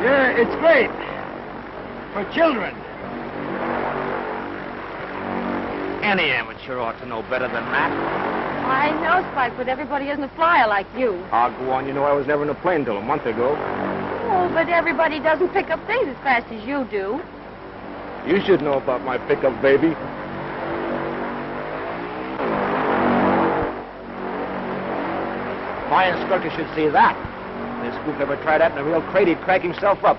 Yeah, it's great. For children. Any amateur ought to know better than that. I know, Spike, but everybody isn't a flyer like you. Ah, go on. You know I was never in a plane till a month ago. Oh, but everybody doesn't pick up things as fast as you do. You should know about my pickup, baby. My instructor should see that. If this spook ever tried that in a real crate, he'd crack himself up.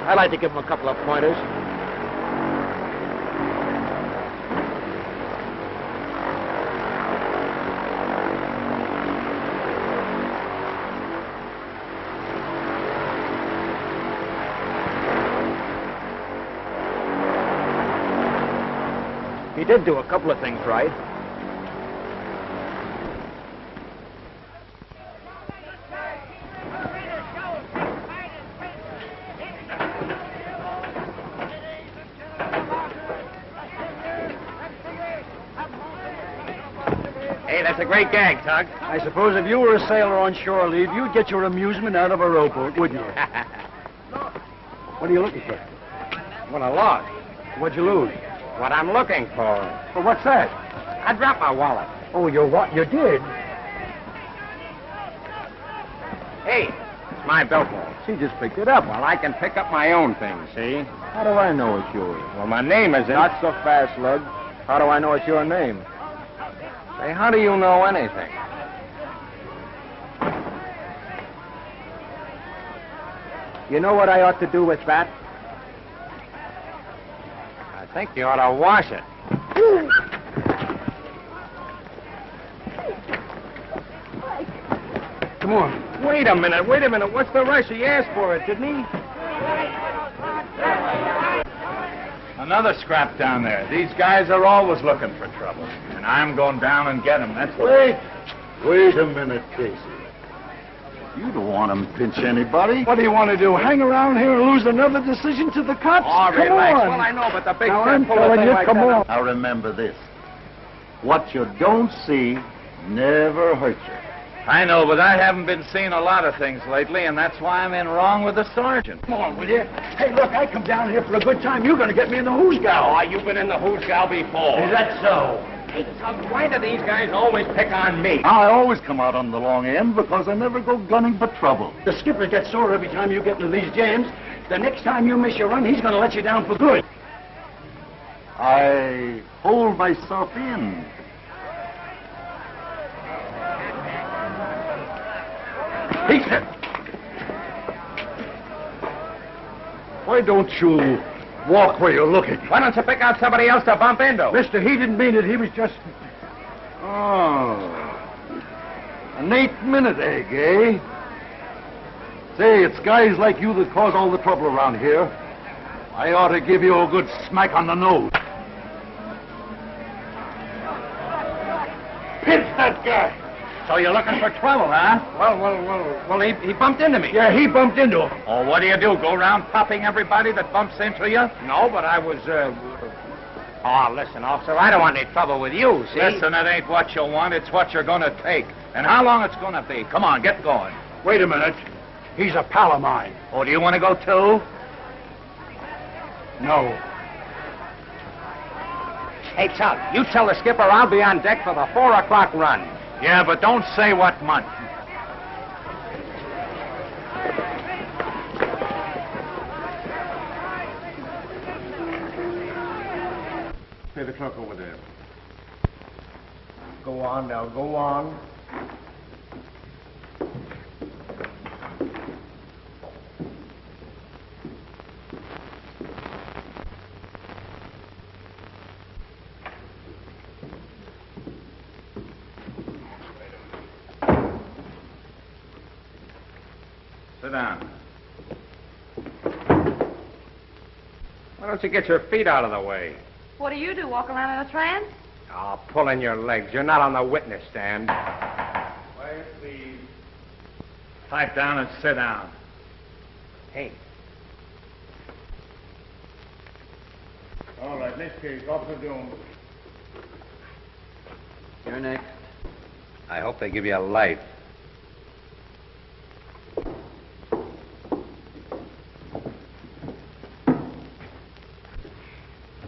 I'd like to give him a couple of pointers. He did do a couple of things right. Hey, that's a great gag, Tug. I suppose if you were a sailor on shore leave, you'd get your amusement out of a rowboat, wouldn't you? What are you looking for? What a loss. What'd you lose? What I'm looking for. Well, what's that? I dropped my wallet. Oh, you what? You did? Hey, it's my billfold. She just picked it up. Well, I can pick up my own things, see? How do I know it's yours? Well, my name is in... Not so fast, Lug. How do I know it's your name? Say, how do you know anything? You know what I ought to do with that? I think you ought to wash it. Come on. Wait a minute. What's the rush? He asked for it, didn't he? Another scrap down there. These guys are always looking for trouble. And I'm going down and get them. That's what... Wait a minute, Casey. You don't want to pinch anybody. What do you want to do? Hang around here and lose another decision to the cops? Oh, come relax. on. Well, I know, but the big Now, fat I'm pull a telling thing you, like come that- on. Now remember this. What you don't see never hurt you. I know, but I haven't been seeing a lot of things lately, and that's why I'm in wrong with the sergeant. Come on, will you? Hey, look, I come down here for a good time. You're going to get me in the who's gal. Oh, you've been in the who's gal before. Is that so? Hey, Tug, why do these guys always pick on me? I always come out on the long end because I never go gunning for trouble. The skipper gets sore every time you get into these jams. The next time you miss your run, he's going to let you down for good. I hold myself in. He said... Why don't you walk where you're looking? Why don't you pick out somebody else to bump into? Mister, he didn't mean it. He was just... Oh. An 8-minute egg, eh? Say, it's guys like you that cause all the trouble around here. I ought to give you a good smack on the nose. Pinch that guy. So you're looking for trouble, huh? Well, he bumped into me. Yeah, he bumped into him. Oh, what do? Go around popping everybody that bumps into you? No, but I was, Oh, listen, officer, I don't want any trouble with you, see? Listen, it ain't what you want, it's what you're going to take. And how long it's going to be. Come on, get going. Wait a minute. He's a pal of mine. Oh, do you want to go too? No. Hey, Tug, you tell the skipper I'll be on deck for the 4 o'clock run. Yeah, but don't say what month. Pay the clerk over there. Go on now, go on. Sit down. Why don't you get your feet out of the way? What do you do, walk around in a trance? Oh, pulling your legs. You're not on the witness stand. Quiet, please. Pipe down and sit down. Hey. All right, next case, Officer Jones. You're next. I hope they give you a life.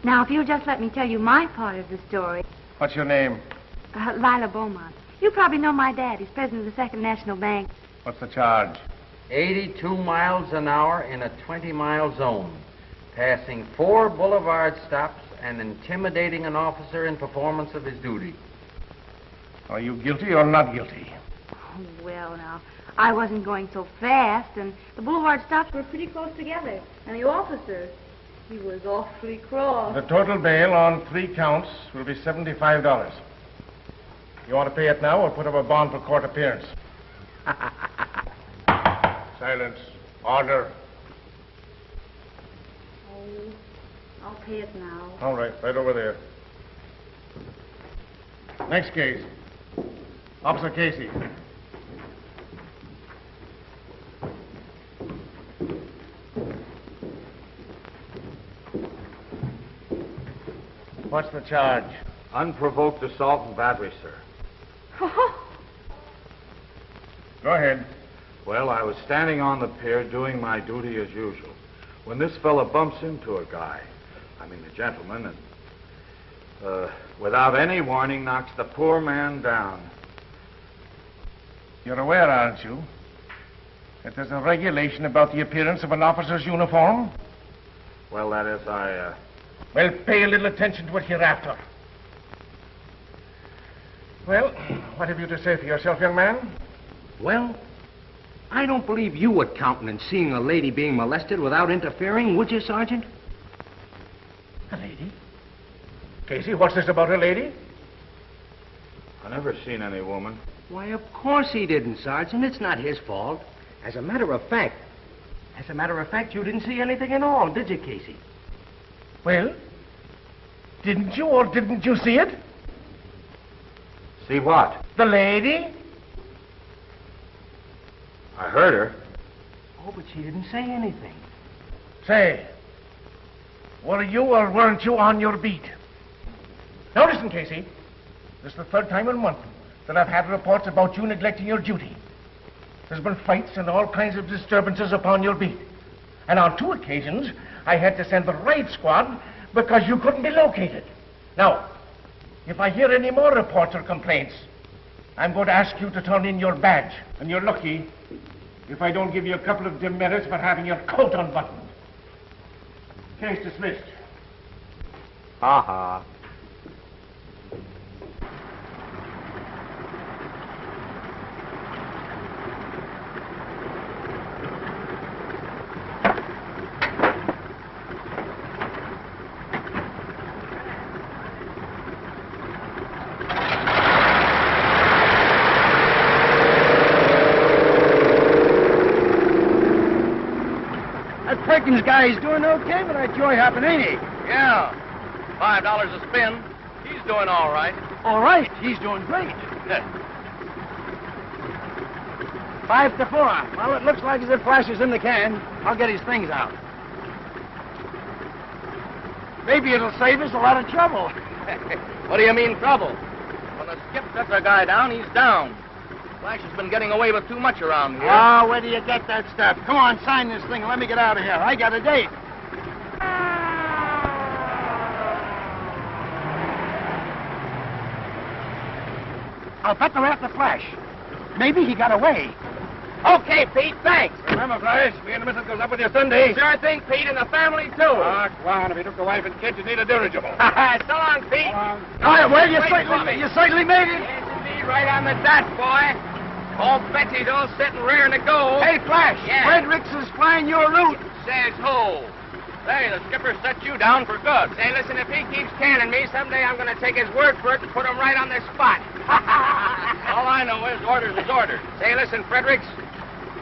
Now, if you'll just let me tell you my part of the story. What's your name? Lila Beaumont. You probably know my dad. He's president of the Second National Bank. What's the charge? 82 miles an hour in a 20-mile zone, passing 4 boulevard stops and intimidating an officer in performance of his duty. Are you guilty or not guilty? Oh, well, now, I wasn't going so fast, and the boulevard stops were pretty close together. And the officer, he was awfully cross. The total bail on 3 counts will be $75. You want to pay it now or put up a bond for court appearance? Silence. Order. Oh, I'll pay it now. All right, right over there. Next case. Officer Casey. What's the charge? Unprovoked assault and battery, sir. Go ahead. Well, I was standing on the pier doing my duty as usual when this fella bumps into a guy, a gentleman, and without any warning knocks the poor man down. You're aware, aren't you, that there's a regulation about the appearance of an officer's uniform? Well, that is, Well, pay a little attention to it hereafter. Well, what have you to say for yourself, young man? Well, I don't believe you would countenance seeing a lady being molested without interfering, would you, Sergeant? A lady? Casey, what's this about a lady? I never seen any woman. Why, of course he didn't, Sergeant. It's not his fault. As a matter of fact, you didn't see anything at all, did you, Casey? Well, didn't you or didn't you see it? See what? The lady? I heard her. Oh, but she didn't say anything. Say, were you or weren't you on your beat? Now listen, Casey. This is the 3rd time in a month that I've had reports about you neglecting your duty. There's been fights and all kinds of disturbances upon your beat. And on 2 occasions, I had to send the raid squad because you couldn't be located. Now, if I hear any more reports or complaints, I'm going to ask you to turn in your badge. And you're lucky if I don't give you a couple of demerits for having your coat unbuttoned. Case dismissed. Ha-ha. Perkins guy is doing okay, but that joy happened, ain't he? Yeah. $5 a spin. He's doing all right. All right, he's doing great. 5 to 4. Well, it looks like as if Flash is in the can. I'll get his things out. Maybe it'll save us a lot of trouble. What do you mean, trouble? When the skip sets a guy down, he's down. Flash has been getting away with too much around here. Oh, where do you get that stuff? Come on, sign this thing and let me get out of here. I got a date. I'll bet they're after Flash. Maybe he got away. Okay, Pete, thanks. Remember, Flash, me and the missus goes up with you Sunday. Sure thing, Pete, and the family, too. Ah, come on. If you took the wife and kids, you need a dirigible. So long, Pete. All right, well, you Wait for me. certainly made it. Yes, indeed, right on the dot, boy. Old Betsy's all set and rearing to go. Hey, Flash, Yeah. Fredericks is flying your route. Says who? Say, the skipper set you down for good. Say, listen, if he keeps canning me, someday I'm going to take his word for it and put him right on the spot. All I know is orders is orders. Say, listen, Fredericks,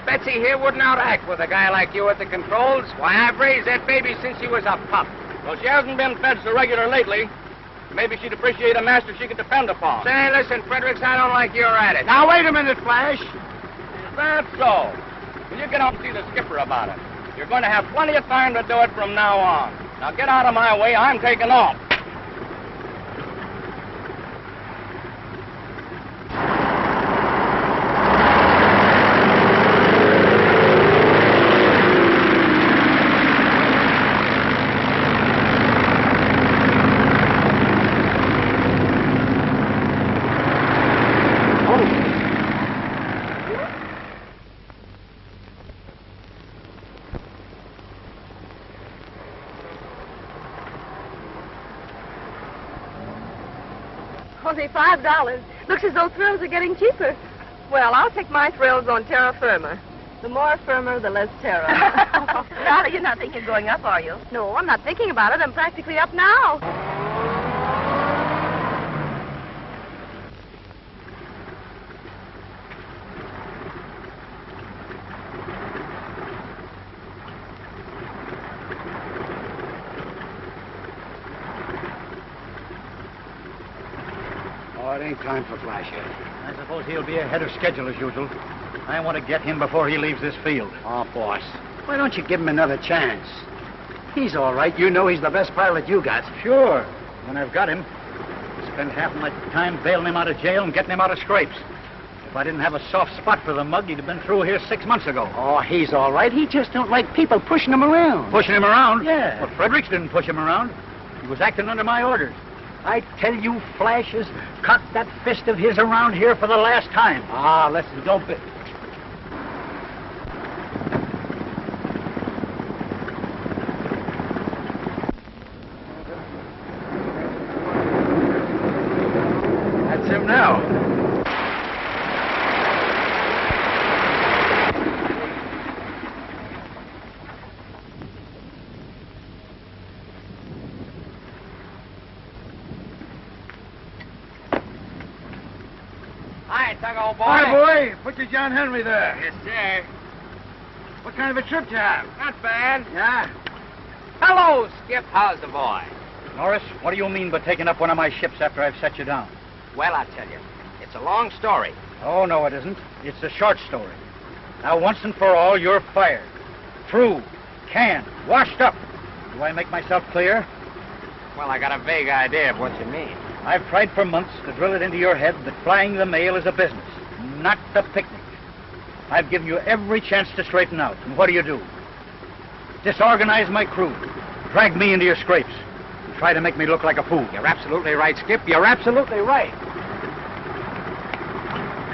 Betsy here wouldn't outact with a guy like you at the controls. Why, I've raised that baby since she was a pup. Well, she hasn't been fed so regular lately. Maybe she'd appreciate a master she could depend upon. Say, listen, Fredericks, I don't like your attitude. Now, wait a minute, Flash. Is that so? Well, you get out and see the skipper about it. You're going to have plenty of time to do it from now on. Now, get out of my way. I'm taking off. Only $5. Looks as though thrills are getting cheaper. Well, I'll take my thrills on terra firma. The more firmer, the less terror. Lila, you're not thinking of going up, are you? No, I'm not thinking about it. I'm practically up now. Oh, it ain't time for flash yet. I suppose he'll be ahead of schedule as usual. I want to get him before he leaves this field. Oh, boss, why don't you give him another chance? He's all right. You know he's the best pilot you got. Sure. When I've got him, I spend half my time bailing him out of jail and getting him out of scrapes. If I didn't have a soft spot for the mug, he'd have been through here 6 months ago. Oh, he's all right. He just don't like people pushing him around. Pushing him around? Yeah. Well, Fredericks didn't push him around. He was acting under my orders. I tell you, Flash has cocked that fist of his around here for the last time. Ah, listen, don't be... That's him now. Hi, Tug, old boy. Hi, boy. Put your John Henry there. Yes, sir. What kind of a trip you have? Not bad. Yeah? Hello, Skip. How's the boy? Norris, what do you mean by taking up one of my ships after I've set you down? Well, I'll tell you. It's a long story. Oh, no, it isn't. It's a short story. Now, once and for all, you're fired. Through. Canned. Washed up. Do I make myself clear? Well, I got a vague idea of what you mean. I've tried for months to drill it into your head that flying the mail is a business, not a picnic. I've given you every chance to straighten out, and what do? Disorganize my crew, drag me into your scrapes, and try to make me look like a fool. You're absolutely right, Skip. You're absolutely right.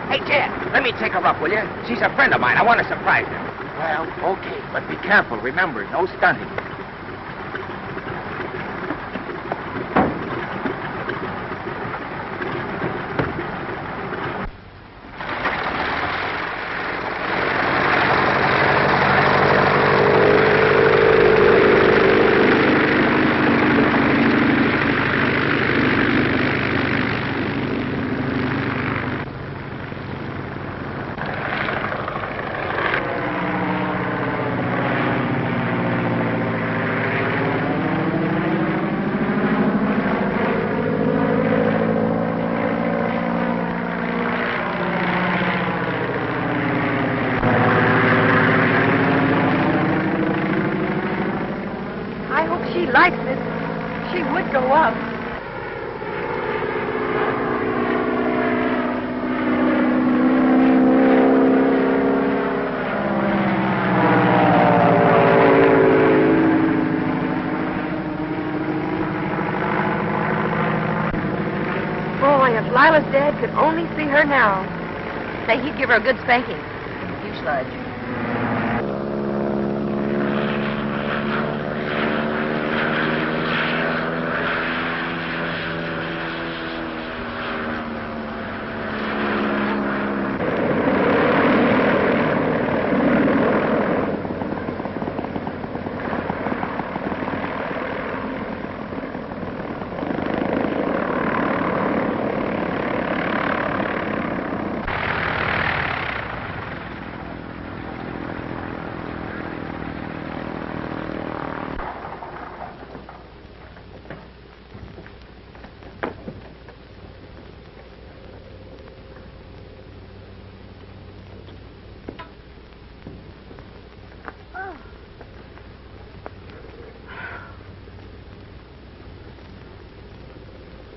Hey, Jed, let me take her up, will you? She's a friend of mine. I want to surprise her. Well, okay, but be careful. Remember, no stunting. Likes it. She would go up. Boy, if Lila's dad could only see her now. Say he'd give her a good spanking. You sludge.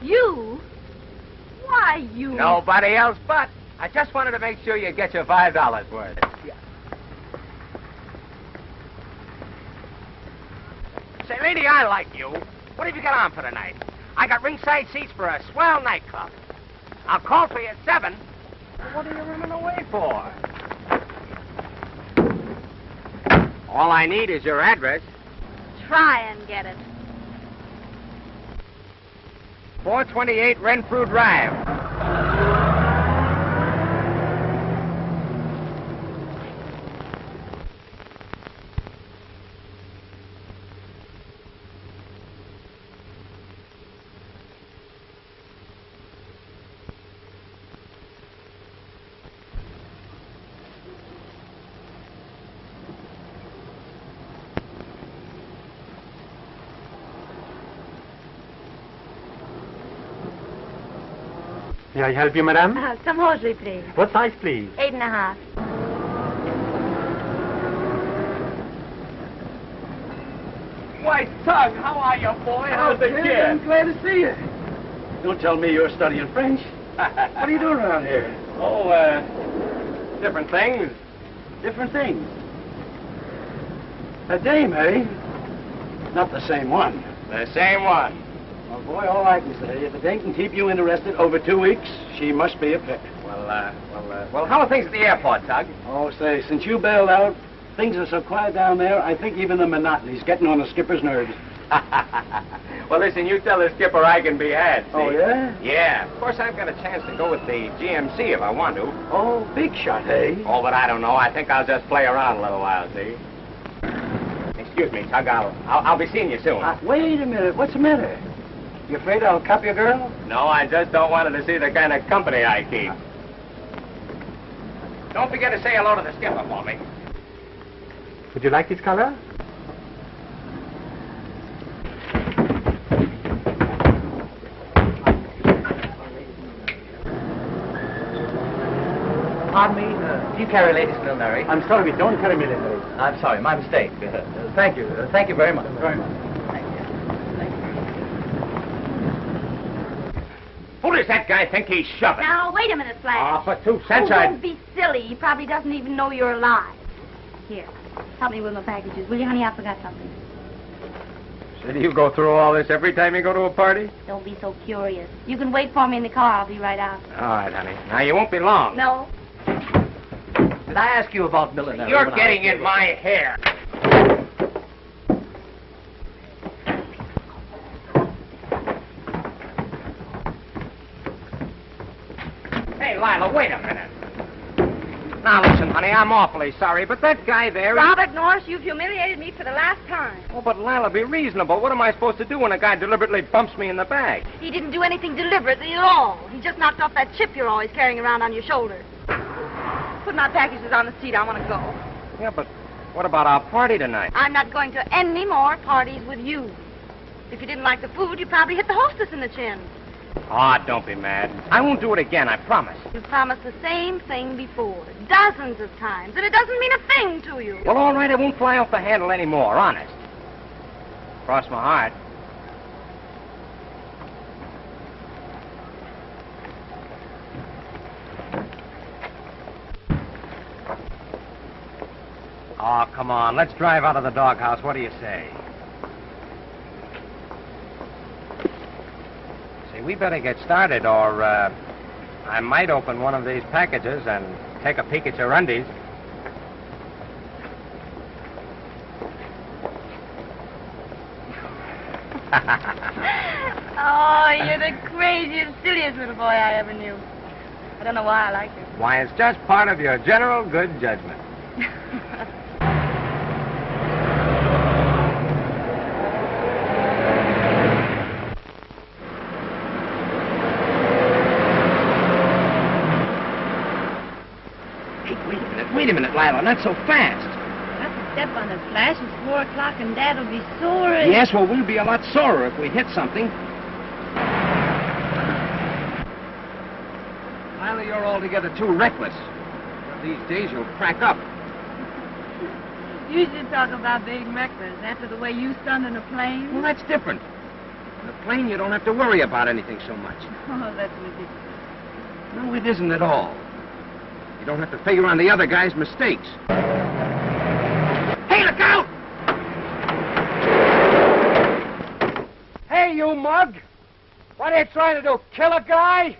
You? Why, you... Nobody else but. I just wanted to make sure you get your $5 worth. Yeah. Say, lady, I like you. What have you got on for tonight? I got ringside seats for a swell nightclub. I'll call for you at 7. What are you running away for? All I need is your address. Try and get it. 428 Renfrew Drive. May I help you, madame? Some hosiery, please. What size, please? 8.5. Why, Tug, how are you, boy? How's the kid? I'm glad to see you. Don't tell me you're studying French. What are you doing around here? Oh, different things. Different things. A dame, eh? Not the same one. The same one. Well, boy, all I can say, if a dame can keep you interested over 2 weeks, she must be a pick. Well, how are things at the airport, Tug? Oh, say, since you bailed out, things are so quiet down there, I think even the monotony's getting on the skipper's nerves. Well, listen, you tell the skipper I can be had, see? Oh, yeah? Yeah. Of course, I've got a chance to go with the GMC if I want to. Oh, big shot, eh? Oh, but I don't know. I think I'll just play around a little while, see? Excuse me, Tug. I'll be seeing you soon. Wait a minute. What's the matter? You afraid I'll cup your girl? No, I just don't want her to see the kind of company I keep. Don't forget to say hello to the skipper for me. Would you like this color? Pardon me, do you carry ladies' millinery? I'm sorry, we don't carry military. I'm sorry, my mistake. Thank you. Thank you very much. Very much. Who does that guy think he's shoving? Now, wait a minute, Flash. Oh, for 2 cents, Don't be silly. He probably doesn't even know you're alive. Here, help me with my packages. Will you, honey? I forgot something. So do you go through all this every time you go to a party? Don't be so curious. You can wait for me in the car. I'll be right out. All right, honey. Now, you won't be long. No. Did I ask you about millinery? You're getting in my hair. Hey, Lila, wait a minute. Now, listen, honey, I'm awfully sorry, but that guy there... Robert Norris, you've humiliated me for the last time. Oh, but Lila, be reasonable. What am I supposed to do when a guy deliberately bumps me in the back? He didn't do anything deliberately at all. He just knocked off that chip you're always carrying around on your shoulder. Put my packages on the seat. I want to go. Yeah, but what about our party tonight? I'm not going to any more parties with you. If you didn't like the food, you probably hit the hostess in the chin. Oh, don't be mad. I won't do it again, I promise. You promised the same thing before, dozens of times, and it doesn't mean a thing to you. Well, all right, I won't fly off the handle anymore, honest. Cross my heart. Oh, come on. Let's drive out of the doghouse. What do you say? See, we better get started, or I might open one of these packages and take a peek at your undies. Oh, you're the craziest, silliest little boy I ever knew. I don't know why I like you. Why, it's just part of your general good judgment. Wait a minute, Lila, not so fast. That's a step on the Flash. It's 4 o'clock and Dad'll be sore. Yes, well, we'll be a lot sorer if we hit something. Lila, you're altogether too reckless. These days you'll crack up. You should talk about being reckless after the way you stunned in a plane. Well, that's different. In a plane, you don't have to worry about anything so much. Oh, that's ridiculous. No, it isn't at all. You don't have to figure on the other guy's mistakes. Hey, look out! Hey, you mug! What are you trying to do, kill a guy?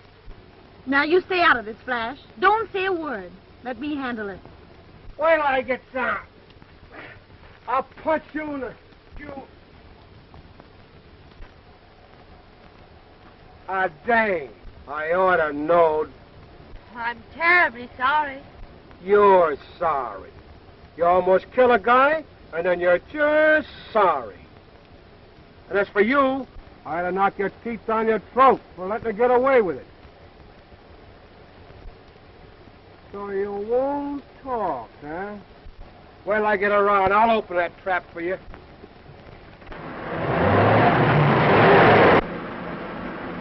Now, you stay out of this, Flash. Don't say a word. Let me handle it. Wait till I get down. I'll punch you in the... Dang. I ought to know. I'm terribly sorry. You're sorry. You almost kill a guy, and then you're just sorry. And as for you, I ought to knock your teeth down your throat for letting her get away with it. So you won't talk, huh? Well, I get around. I'll open that trap for you.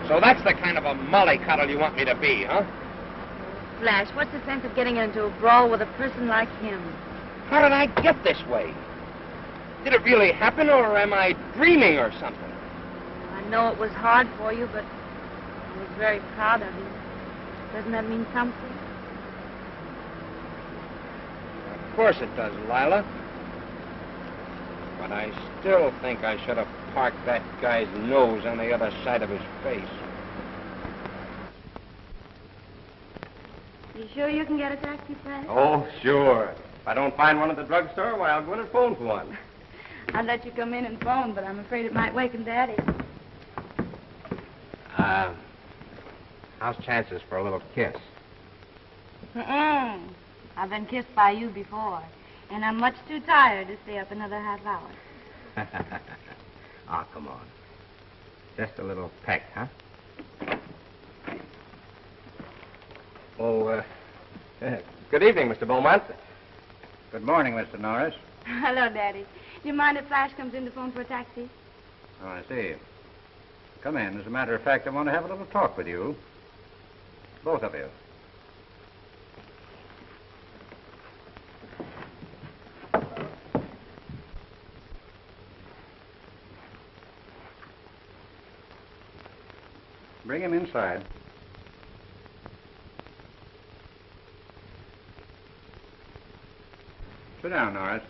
So that's the kind of a mollycoddle you want me to be, huh? Flash, what's the sense of getting into a brawl with a person like him? How did I get this way? Did it really happen, or am I dreaming or something? I know it was hard for you, but I was very proud of you. Doesn't that mean something? Of course it does, Lila. But I still think I should have parked that guy's nose on the other side of his face. You sure you can get a taxi, Flash? Oh, sure. If I don't find one at the drugstore, why, I'll go in and phone for one. I'd let you come in and phone, but I'm afraid it might waken Daddy. How's chances for a little kiss? Mm-mm. I've been kissed by you before, and I'm much too tired to stay up another half hour. Oh, come on. Just a little peck, huh? Oh, good evening, Mr. Beaumont. Good morning, Mr. Norris. Hello, Daddy. Do you mind if Flash comes in to phone for a taxi? Oh, I see. Come in. As a matter of fact, I want to have a little talk with you. Both of you. Bring him inside. Sit down, Norris.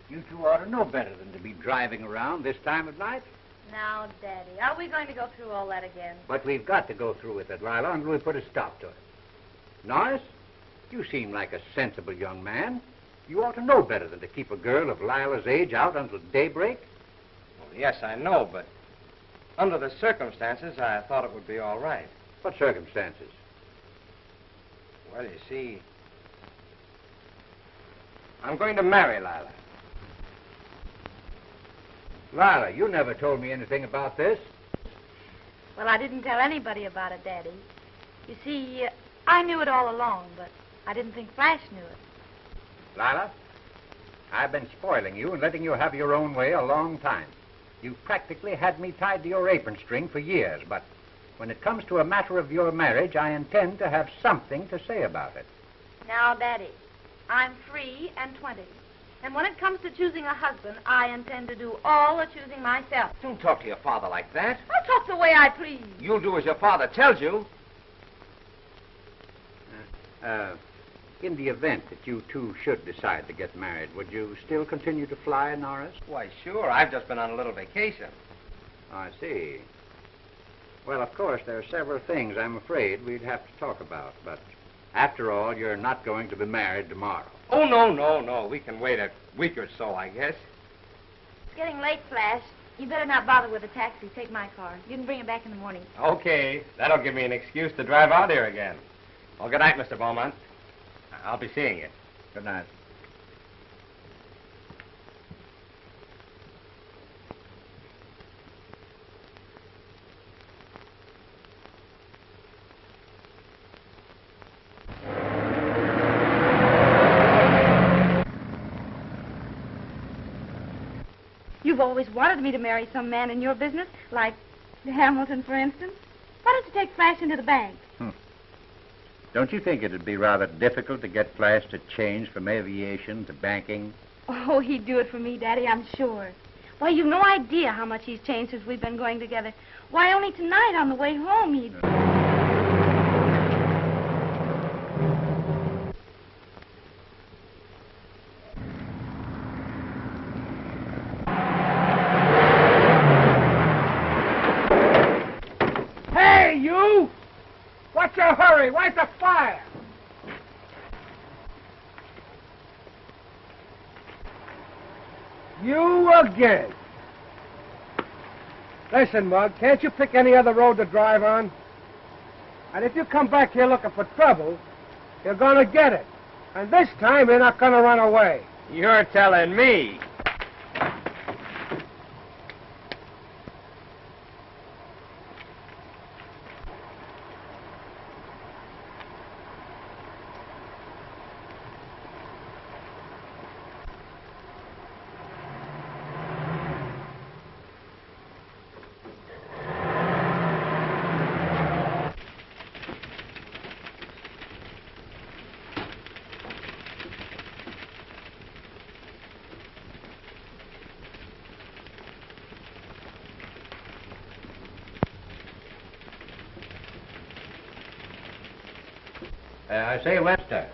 You two ought to know better than to be driving around this time of night. Now, Daddy, are we going to go through all that again? But we've got to go through with it, Lila, and we'll put a stop to it. Norris, you seem like a sensible young man. You ought to know better than to keep a girl of Lila's age out until daybreak. Well, yes, I know, but under the circumstances, I thought it would be all right. What circumstances? Well, you see, I'm going to marry Lila. Lila, you never told me anything about this. Well, I didn't tell anybody about it, Daddy. You see, I knew it all along, but I didn't think Flash knew it. Lila, I've been spoiling you and letting you have your own way a long time. You've practically had me tied to your apron string for years, but when it comes to a matter of your marriage, I intend to have something to say about it. Now, Daddy, I'm free and 20. And when it comes to choosing a husband, I intend to do all the choosing myself. Don't talk to your father like that. I'll talk the way I please. You'll do as your father tells you. In the event that you two should decide to get married, would you still continue to fly, Norris? Why, sure. I've just been on a little vacation. I see. Well, of course, there are several things I'm afraid we'd have to talk about, but after all, you're not going to be married tomorrow. Oh, no. We can wait a week or so, I guess. It's getting late, Flash. You better not bother with a taxi. Take my car. You can bring it back in the morning. Okay. That'll give me an excuse to drive out here again. Well, good night, Mr. Beaumont. I'll be seeing you. Good night. You've always wanted me to marry some man in your business, like Hamilton, for instance. Why don't you take Flash into the bank? Don't you think it'd be rather difficult to get Flash to change from aviation to banking? Oh, he'd do it for me, Daddy, I'm sure. Why, you've no idea how much he's changed since we've been going together. Why, only tonight on the way home he'd... Hey, you! What's your hurry? Where's the fire? You again. Listen, Mug, can't you pick any other road to drive on? And if you come back here looking for trouble, you're gonna get it. And this time you're not gonna run away. You're telling me. I say, Webster,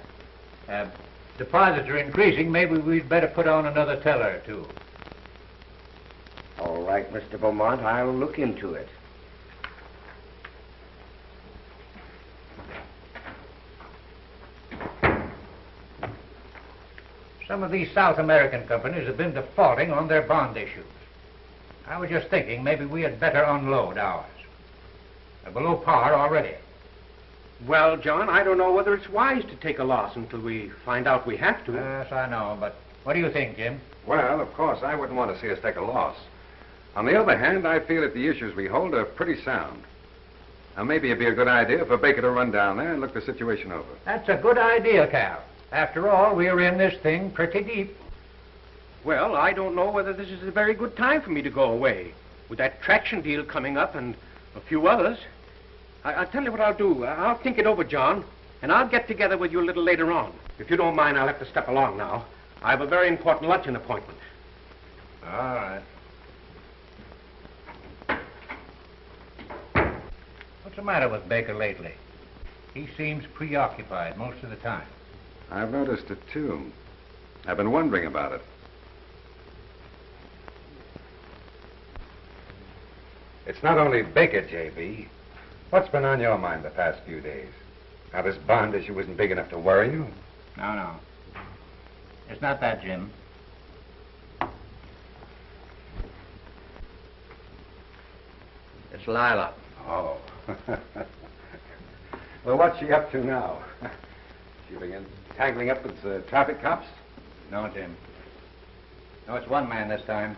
deposits are increasing. Maybe we'd better put on another teller or two. All right, Mr. Beaumont, I'll look into it. Some of these South American companies have been defaulting on their bond issues. I was just thinking maybe we had better unload ours. They're below par already. Well, John, I don't know whether it's wise to take a loss until we find out we have to. Yes, I know, but what do you think, Jim? Well, of course, I wouldn't want to see us take a loss. On the other hand, I feel that the issues we hold are pretty sound. Now, maybe it'd be a good idea for Baker to run down there and look the situation over. That's a good idea, Cal. After all, we're in this thing pretty deep. Well, I don't know whether this is a very good time for me to go away. With that traction deal coming up and a few others. I'll tell you what I'll do. I'll think it over, John, and I'll get together with you a little later on. If you don't mind, I'll have to step along now. I have a very important luncheon appointment. All right. What's the matter with Baker lately? He seems preoccupied most of the time. I've noticed it, too. I've been wondering about it. It's not only Baker, J.B. What's been on your mind the past few days? Now, this bond issue isn't big enough to worry you? No. It's not that, Jim. It's Lila. Oh. Well, what's she up to now? She begin tangling up with the traffic cops? No, Jim. No, it's one man this time.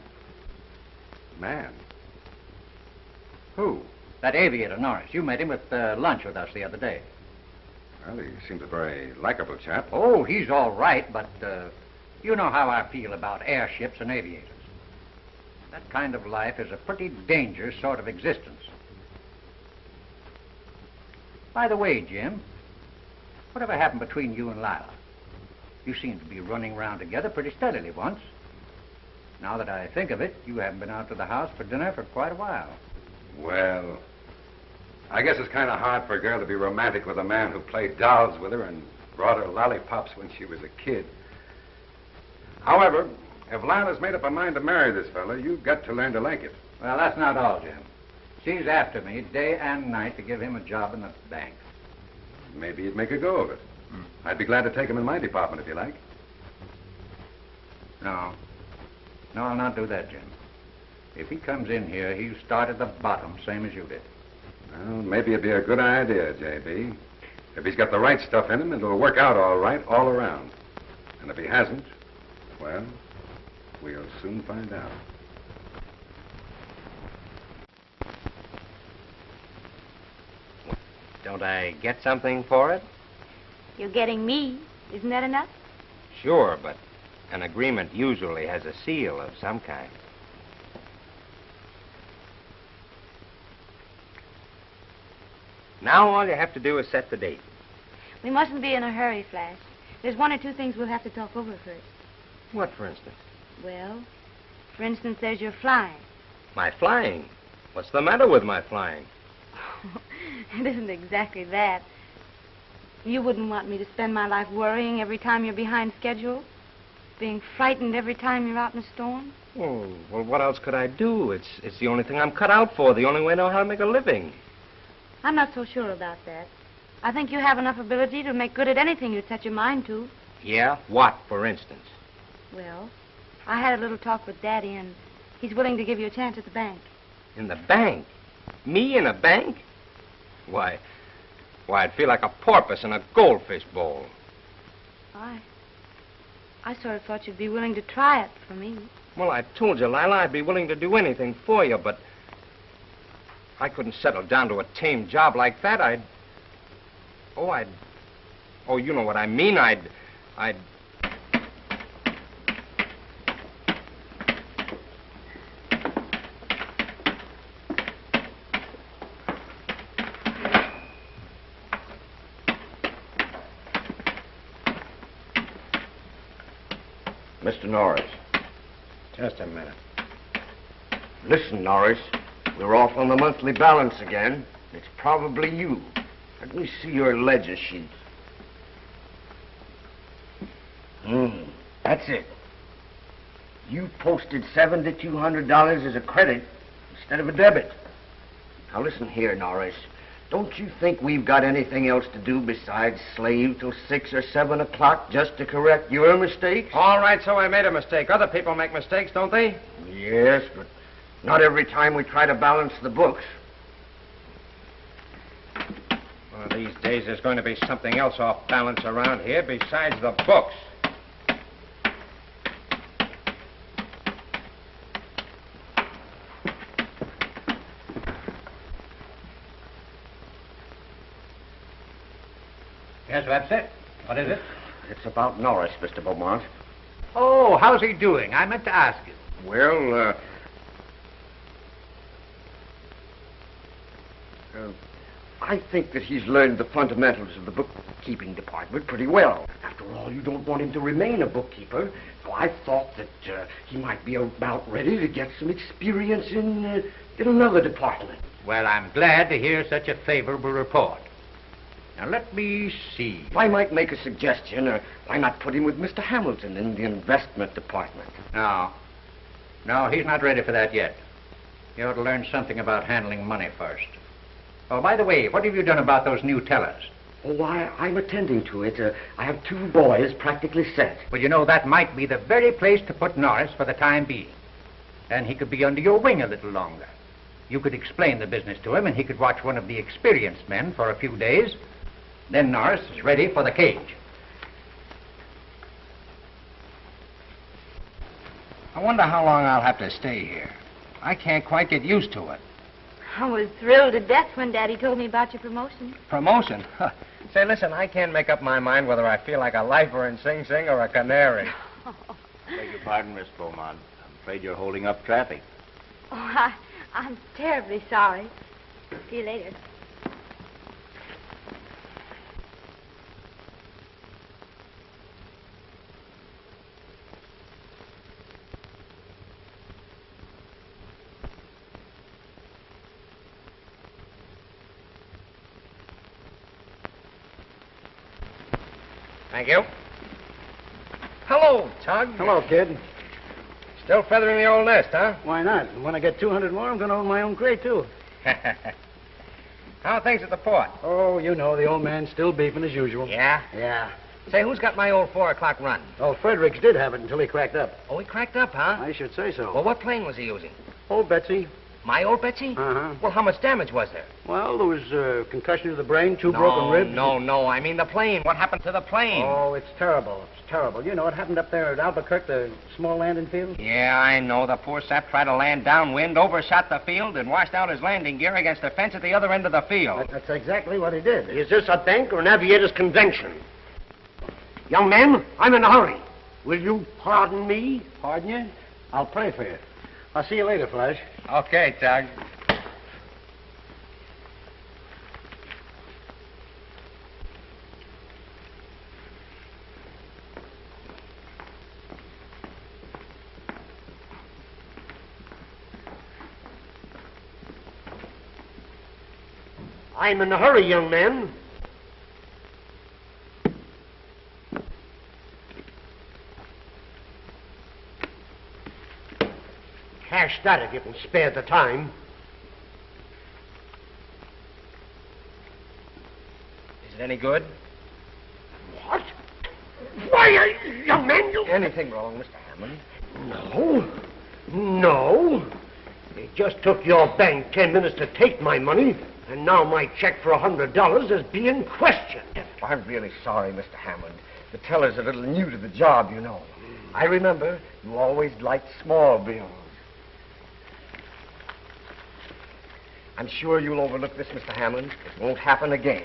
Man? Who? That aviator, Norris. You met him at lunch with us the other day. Well, he seems a very likable chap. Oh, he's all right, but you know how I feel about airships and aviators. That kind of life is a pretty dangerous sort of existence. By the way, Jim, whatever happened between you and Lila? You seemed to be running around together pretty steadily once. Now that I think of it, you haven't been out to the house for dinner for quite a while. Well, I guess it's kind of hard for a girl to be romantic with a man who played dolls with her and brought her lollipops when she was a kid. However, if Lila's made up her mind to marry this fella, you've got to learn to like it. Well, that's not all, Jim. She's after me day and night to give him a job in the bank. Maybe you'd make a go of it. I'd be glad to take him in my department if you like. No, I'll not do that, Jim. If he comes in here, he'll start at the bottom, same as you did. Well, maybe it'd be a good idea, J.B. If he's got the right stuff in him, it'll work out all right all around. And if he hasn't, well, we'll soon find out. Don't I get something for it? You're getting me. Isn't that enough? Sure, but an agreement usually has a seal of some kind. Now all you have to do is set the date. We mustn't be in a hurry, Flash. There's one or two things we'll have to talk over first. What, for instance? Well, for instance, there's your flying. My flying? What's the matter with my flying? It isn't exactly that. You wouldn't want me to spend my life worrying every time you're behind schedule? Being frightened every time you're out in a storm? Oh, well, what else could I do? It's the only thing I'm cut out for, the only way I know how to make a living. I'm not so sure about that. I think you have enough ability to make good at anything you set your mind to. Yeah? What, for instance? Well, I had a little talk with Daddy, and he's willing to give you a chance at the bank. In the bank? Me in a bank? Why, I'd feel like a porpoise in a goldfish bowl. I sort of thought you'd be willing to try it for me. Well, I told you, Lila, I'd be willing to do anything for you, but I couldn't settle down to a tame job like that. Oh, you know what I mean. I'd... Mr. Norris. Just a minute. Listen, Norris. We're off on the monthly balance again. It's probably you. Let me see your ledger sheet. That's it. You posted $7,200 as a credit instead of a debit. Now listen here, Norris. Don't you think we've got anything else to do besides slave till 6 or 7 o'clock just to correct your mistakes? All right, so I made a mistake. Other people make mistakes, don't they? Yes, but not every time we try to balance the books. One of these days there's going to be something else off balance around here besides the books. Yes, that's it. What is it? It's about Norris, Mr. Beaumont. Oh, how's he doing? I meant to ask you. Well, I think that he's learned the fundamentals of the bookkeeping department pretty well. After all, you don't want him to remain a bookkeeper. So I thought that he might be about ready to get some experience in another department. Well, I'm glad to hear such a favorable report. Now, let me see. If I might make a suggestion, why not put him with Mr. Hamilton in the investment department? No, he's not ready for that yet. You ought to learn something about handling money first. Oh, by the way, what have you done about those new tellers? Oh, I'm attending to it. I have 2 boys practically set. Well, you know, that might be the very place to put Norris for the time being. And he could be under your wing a little longer. You could explain the business to him, and he could watch one of the experienced men for a few days. Then Norris is ready for the cage. I wonder how long I'll have to stay here. I can't quite get used to it. I was thrilled to death when Daddy told me about your promotion. Promotion? Say, listen, I can't make up my mind whether I feel like a lifer in Sing Sing or a canary. Beg your pardon, Miss Beaumont. I'm afraid you're holding up traffic. Oh, I'm terribly sorry. See you later. Thank you. Hello, Tug. Hello, kid. Still feathering the old nest, huh? Why not? When I get 200 more, I'm going to own my own crate, too. How are things at the port? Oh, you know, the old man's still beefing as usual. Yeah? Yeah. Say, who's got my old 4 o'clock run? Oh, Fredericks did have it until he cracked up. Oh, he cracked up, huh? I should say so. Well, what plane was he using? Old Betsy. My old Betsy? Uh-huh. Well, how much damage was there? Well, there was concussion to the brain, 2 broken ribs. No. I mean the plane. What happened to the plane? Oh, it's terrible. It's terrible. You know, it happened up there at Albuquerque, the small landing field. Yeah, I know. The poor sap tried to land downwind, overshot the field, and washed out his landing gear against the fence at the other end of the field. That's exactly what he did. Is this a bank or an aviators convention? Young man, I'm in a hurry. Will you pardon me? Pardon you? I'll pray for you. I'll see you later, Flash. Okay, Tug. I'm in a hurry, young man. Cash that if you can spare the time. Is it any good? What? Why, young man, you... Anything wrong, Mr. Hammond? No. No. It just took your bank 10 minutes to take my money, and now my check for $100 is being questioned. I'm really sorry, Mr. Hammond. The teller's a little new to the job, you know. I remember you always liked small bills. I'm sure you'll overlook this, Mr. Hammond. It won't happen again.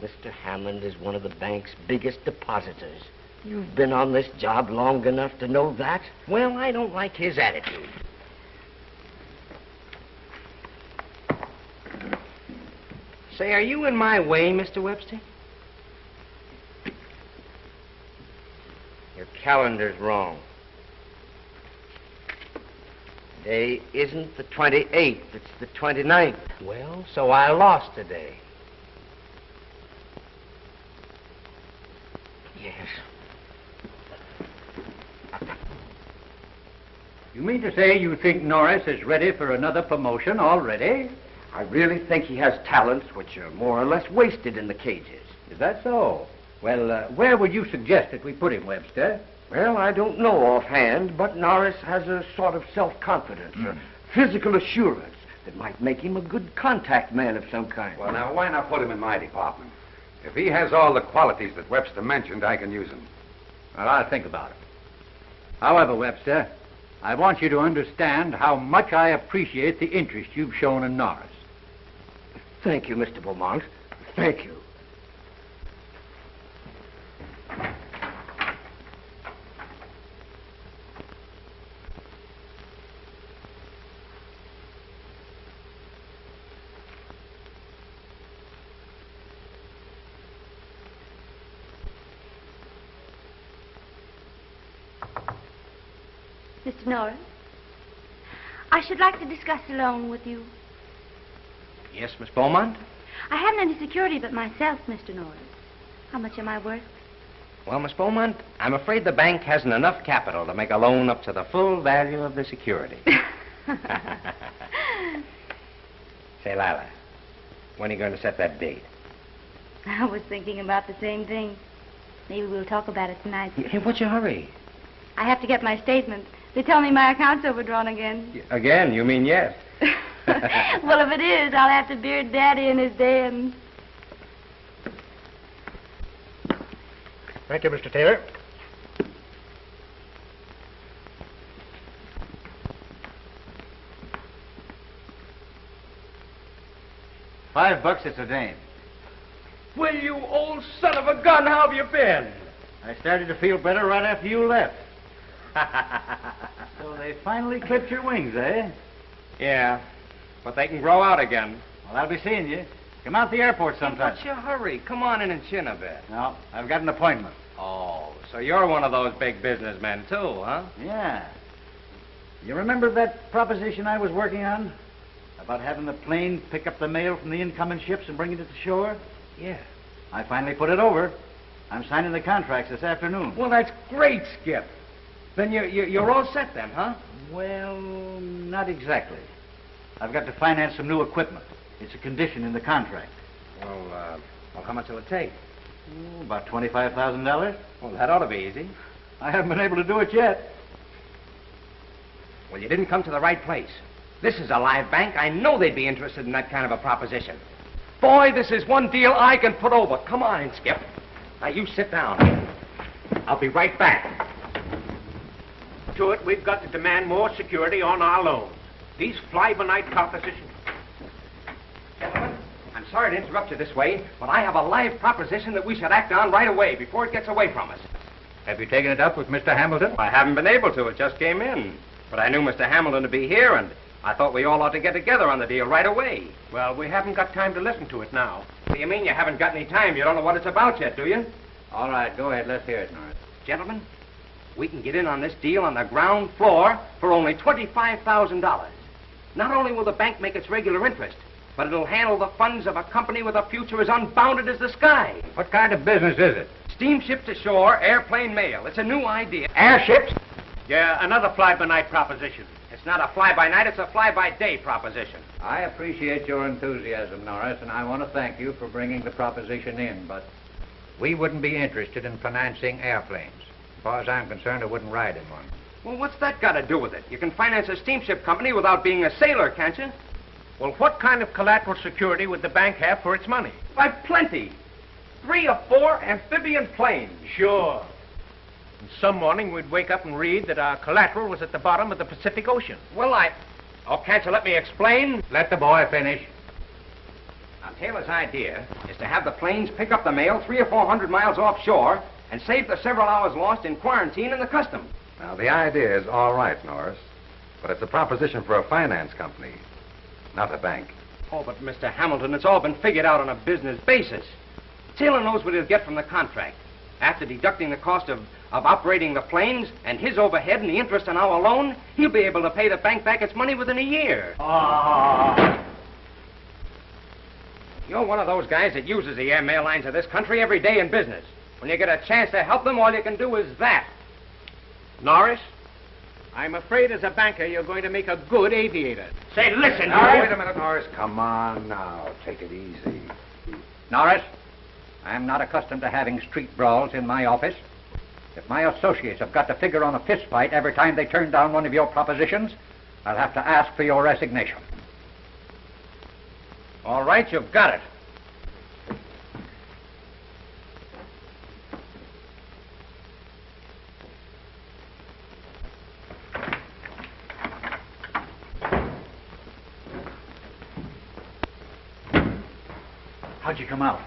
Mr. Hammond is one of the bank's biggest depositors. You've been on this job long enough to know that. Well, I don't like his attitude. Say, are you in my way, Mr. Webster? Your calendar's wrong. Today isn't the 28th, it's the 29th. Well, so I lost today. Yes. You mean to say you think Norris is ready for another promotion already? I really think he has talents which are more or less wasted in the cages. Is that so? Well, where would you suggest that we put him, Webster? Well, I don't know offhand, but Norris has a sort of self-confidence, a physical assurance that might make him a good contact man of some kind. Well, now, why not put him in my department? If he has all the qualities that Webster mentioned, I can use him. Well, I'll think about it. However, Webster, I want you to understand how much I appreciate the interest you've shown in Norris. Thank you, Mr. Beaumont. Thank you. Mr. Norris, I should like to discuss a loan with you. Yes, Miss Beaumont? I haven't any security but myself, Mr. Norris. How much am I worth? Well, Miss Beaumont, I'm afraid the bank hasn't enough capital to make a loan up to the full value of the security. Say, Lila, when are you going to set that date? I was thinking about the same thing. Maybe we'll talk about it tonight. Hey, what's your hurry? I have to get my statement. They tell me my account's overdrawn again. Again, you mean yes? Well, if it is, I'll have to beard Daddy in his den. Thank you, Mr. Taylor. $5 it's a dame. Well, you old son of a gun, how have you been? I started to feel better right after you left. So they finally clipped your wings, eh? Yeah, but they can grow out again. Well, I'll be seeing you. Come out to the airport sometime. What's your hurry? Come on in and chin a bit. No, I've got an appointment. Oh, so you're one of those big businessmen, too, huh? Yeah. You remember that proposition I was working on? About having the plane pick up the mail from the incoming ships and bring it to the shore? Yeah. I finally put it over. I'm signing the contracts this afternoon. Well, that's great, Skip. Then you're all set then, huh? Well, not exactly. I've got to finance some new equipment. It's a condition in the contract. Well, how much will it take? About $25,000. Well, that ought to be easy. I haven't been able to do it yet. Well, you didn't come to the right place. This is a live bank. I know they'd be interested in that kind of a proposition. Boy, this is one deal I can put over. Come on, Skip. Now, you sit down. I'll be right back. To it, we've got to demand more security on our loans. These fly-by-night propositions. Gentlemen, I'm sorry to interrupt you this way, but I have a live proposition that we should act on right away before it gets away from us. Have you taken it up with Mr. Hamilton? I haven't been able to. It just came in. But I knew Mr. Hamilton to be here, and I thought we all ought to get together on the deal right away. Well, we haven't got time to listen to it now. What do you mean you haven't got any time? You don't know what it's about yet, do you? All right, go ahead. Let's hear it, Norris. Gentlemen, we can get in on this deal on the ground floor for only $25,000. Not only will the bank make its regular interest, but it'll handle the funds of a company with a future as unbounded as the sky. What kind of business is it? Steamship to shore, airplane mail. It's a new idea. Airships? Yeah, another fly-by-night proposition. It's not a fly-by-night, it's a fly-by-day proposition. I appreciate your enthusiasm, Norris, and I want to thank you for bringing the proposition in, but We wouldn't be interested in financing airplanes. As far as I'm concerned, I wouldn't ride in one. Well, what's that got to do with it? You can finance a steamship company without being a sailor, can't you? Well, what kind of collateral security would the bank have for its money? Why, plenty. 3 or 4 amphibian planes. Sure. And some morning we'd wake up and read that our collateral was at the bottom of the Pacific Ocean. Well, Oh, can't you let me explain? Let the boy finish. Now, Taylor's idea is to have the planes pick up the mail 300 or 400 miles offshore and save the several hours lost in quarantine in the customs. Now, the idea is all right, Norris, but it's a proposition for a finance company, not a bank. Oh, but Mr. Hamilton, it's all been figured out on a business basis. Taylor knows what he'll get from the contract. After deducting the cost of operating the planes and his overhead and the interest on our loan, he'll be able to pay the bank back its money within a year. You're one of those guys that uses the airmail lines of this country every day in business. When you get a chance to help them, all you can do is that. Norris, I'm afraid as a banker you're going to make a good aviator. Say, listen, Now, Norris. wait a minute, Norris. Come on now. Take it easy. Norris, I'm not accustomed to having street brawls in my office. If my associates have got to figure on a fist fight every time they turn down one of your propositions, I'll have to ask for your resignation. All right, you've got it. How'd you come out?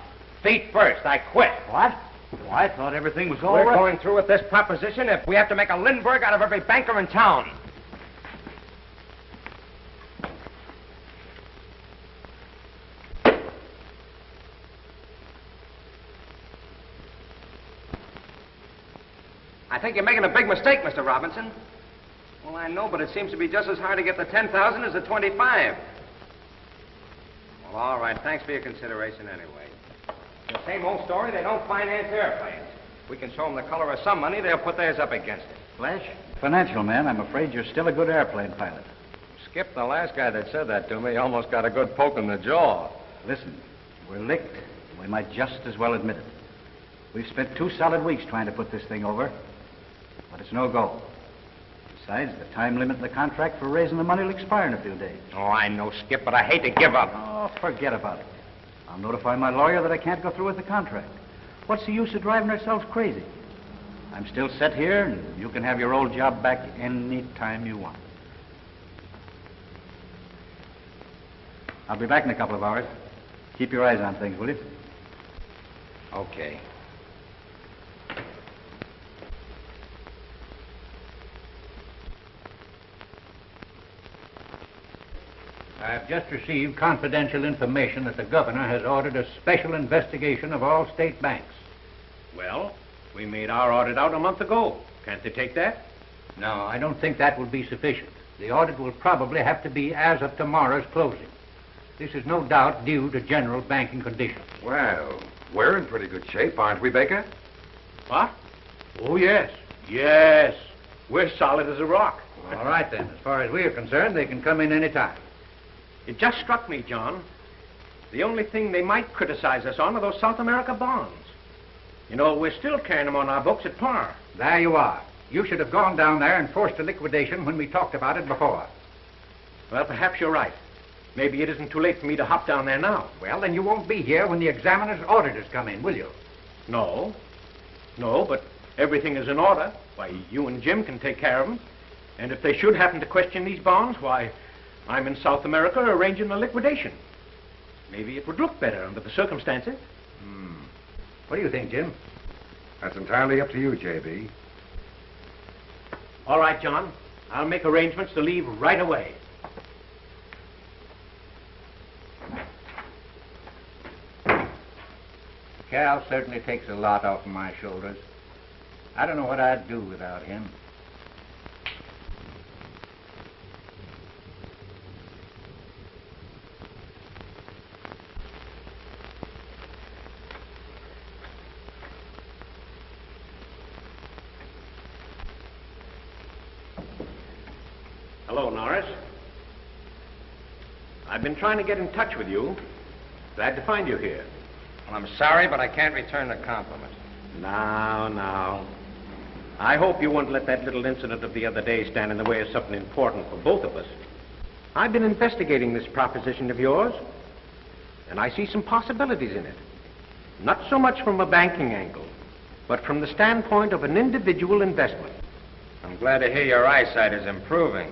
Feet first. I quit. What? Well, I thought everything was all We're right. going through with this proposition if we have to make a Lindbergh out of every banker in town. I think you're making a big mistake, Mr. Robinson. Well, I know, but it seems to be just as hard to get the 10,000 as the 25. Well, all right. Thanks for your consideration anyway. The same old story, they don't finance airplanes. We can show them the color of some money, they'll put theirs up against it. Flash, financial man, I'm afraid you're still a good airplane pilot. Skip, the last guy that said that to me almost got a good poke in the jaw. Listen, we're licked. We might just as well admit it. We've spent 2 solid weeks trying to put this thing over, but it's no go. Besides, the time limit in the contract for raising the money will expire in a few days. Oh, I know, Skip, but I hate to give up. Oh, forget about it. I'll notify my lawyer that I can't go through with the contract. What's the use of driving ourselves crazy? I'm still set here, and you can have your old job back any time you want. I'll be back in a couple of hours. Keep your eyes on things, will you? Okay. I've just received confidential information that the governor has ordered a special investigation of all state banks. Well, we made our audit out a month ago. Can't they take that? No, I don't think that will be sufficient. The audit will probably have to be as of tomorrow's closing. This is no doubt due to general banking conditions. Well, we're in pretty good shape, aren't we, Baker? What? Oh, yes. Yes. We're solid as a rock. All right, then. As far as we are concerned, they can come in any time. It just struck me, John. The only thing they might criticize us on are those South America bonds. You know, we're still carrying them on our books at par. There you are. You should have gone down there and forced a liquidation when we talked about it before. Well, perhaps you're right. Maybe it isn't too late for me to hop down there now. Well, then you won't be here when the examiner's auditors come in, will you? No. No, but everything is in order. Why, you and Jim can take care of them. And if they should happen to question these bonds, why, I'm in South America arranging a liquidation. Maybe it would look better under the circumstances. What do you think, Jim? That's entirely up to you, J.B. All right, John. I'll make arrangements to leave right away. Cal certainly takes a lot off of my shoulders. I don't know what I'd do without him. Hello, Norris. I've been trying to get in touch with you. Glad to find you here. Well, I'm sorry, but I can't return the compliment. Now. I hope you won't let that little incident of the other day stand in the way of something important for both of us. I've been investigating this proposition of yours, and I see some possibilities in it. Not so much from a banking angle, but from the standpoint of an individual investment. I'm glad to hear your eyesight is improving.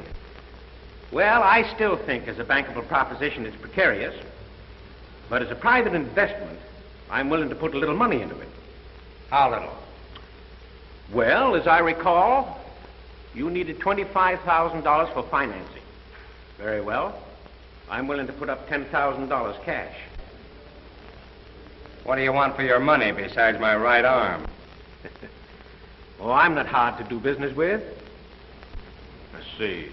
Well, I still think as a bankable proposition it's precarious, but as a private investment, I'm willing to put a little money into it. How little? Well, as I recall, you needed $25,000 for financing. Very well. I'm willing to put up $10,000 cash. What do you want for your money besides my right arm? Oh, I'm not hard to do business with. Let's see.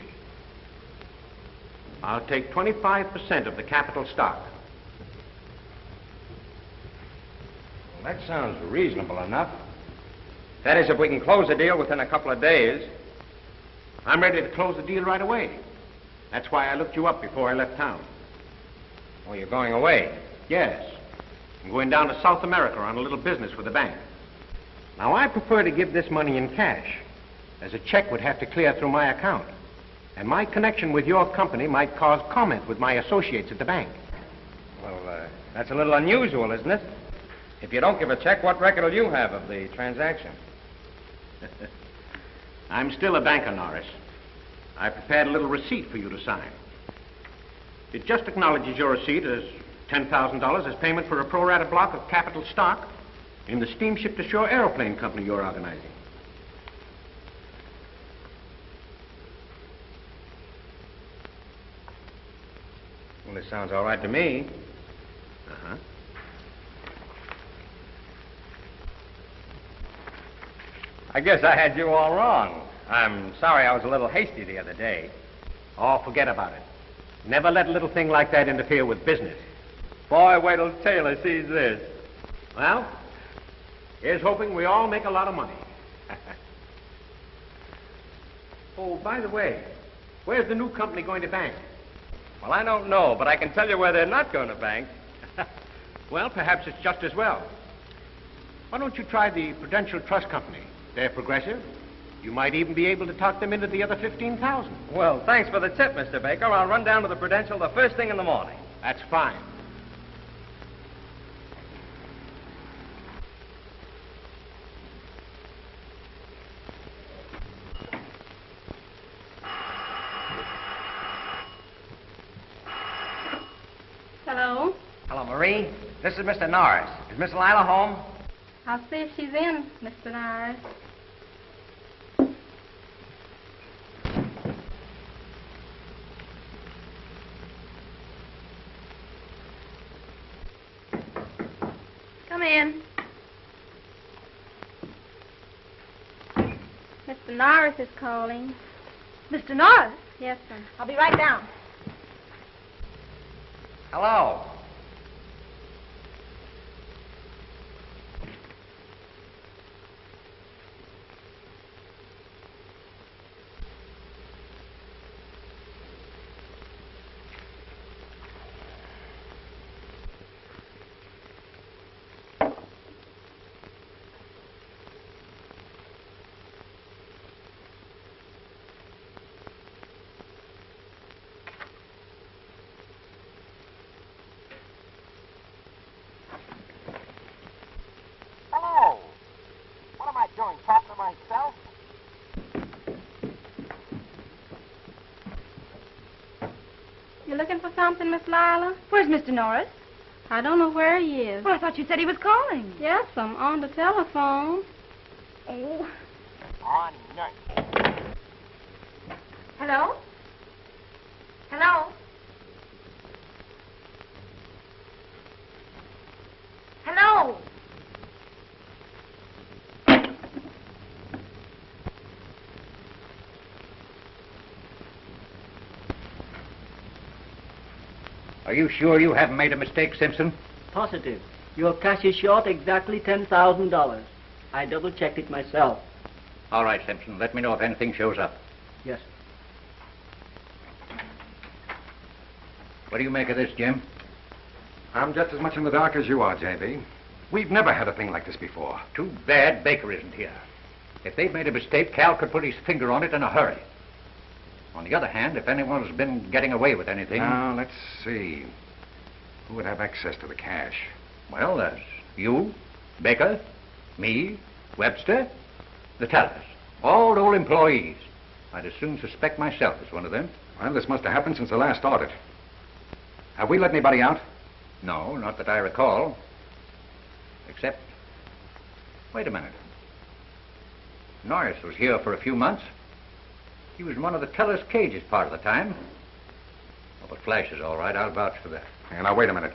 I'll take 25% of the capital stock. Well, that sounds reasonable enough. That is, if we can close the deal within a couple of days. I'm ready to close the deal right away. That's why I looked you up before I left town. Oh, you're going away? Yes. I'm going down to South America on a little business with the bank. Now, I prefer to give this money in cash, as a check would have to clear through my account. And my connection with your company might cause comment with my associates at the bank. Well, that's a little unusual, isn't it? If you don't give a check, what record will you have of the transaction? I'm still a banker, Norris. I prepared a little receipt for you to sign. It just acknowledges your receipt as $10,000 as payment for a pro rata block of capital stock in the steamship to shore airplane company you're organizing. Well, this sounds all right to me. Uh-huh. I guess I had you all wrong. I'm sorry I was a little hasty the other day. Oh, forget about it. Never let a little thing like that interfere with business. Boy, wait till Taylor sees this. Well, here's hoping we all make a lot of money. Oh, by the way, where's the new company going to bank? Well, I don't know, but I can tell you where they're not going to bank. Well, perhaps it's just as well. Why don't you try the Prudential Trust Company? They're progressive. You might even be able to talk them into the other $15,000. Well, thanks for the tip, Mr. Baker. I'll run down to the Prudential the first thing in the morning. That's fine. Hello? Hello, Marie. This is Mr. Norris. Is Miss Lila home? I'll see if she's in, Mr. Norris. Come in. Mr. Norris is calling. Mr. Norris? Yes, sir. I'll be right down. Hello. Hello. What am I doing, talking to myself? You looking for something, Miss Lila? Where's Mr. Norris? I don't know where he is. Well, I thought you said he was calling. Yes, I'm on the telephone. Oh. On nurse. Hello? Hello? Hello? Are you sure you haven't made a mistake, Simpson? Positive. Your cash is short exactly $10,000. I double-checked it myself. All right, Simpson. Let me know if anything shows up. Yes. What do you make of this, Jim? I'm just as much in the dark as you are, J.B. We've never had a thing like this before. Too bad Baker isn't here. If they've made a mistake, Cal could put his finger on it in a hurry. On the other hand, if anyone's been getting away with anything... Now, let's see. Who would have access to the cash? Well, there's you, Baker, me, Webster, the tellers. All old employees. I'd as soon suspect myself as one of them. Well, this must have happened since the last audit. Have we let anybody out? No, not that I recall. Except... Wait a minute. Norris was here for a few months. He was in one of the teller's cages part of the time. Oh, but Flash is all right. I'll vouch for that. Now, wait a minute.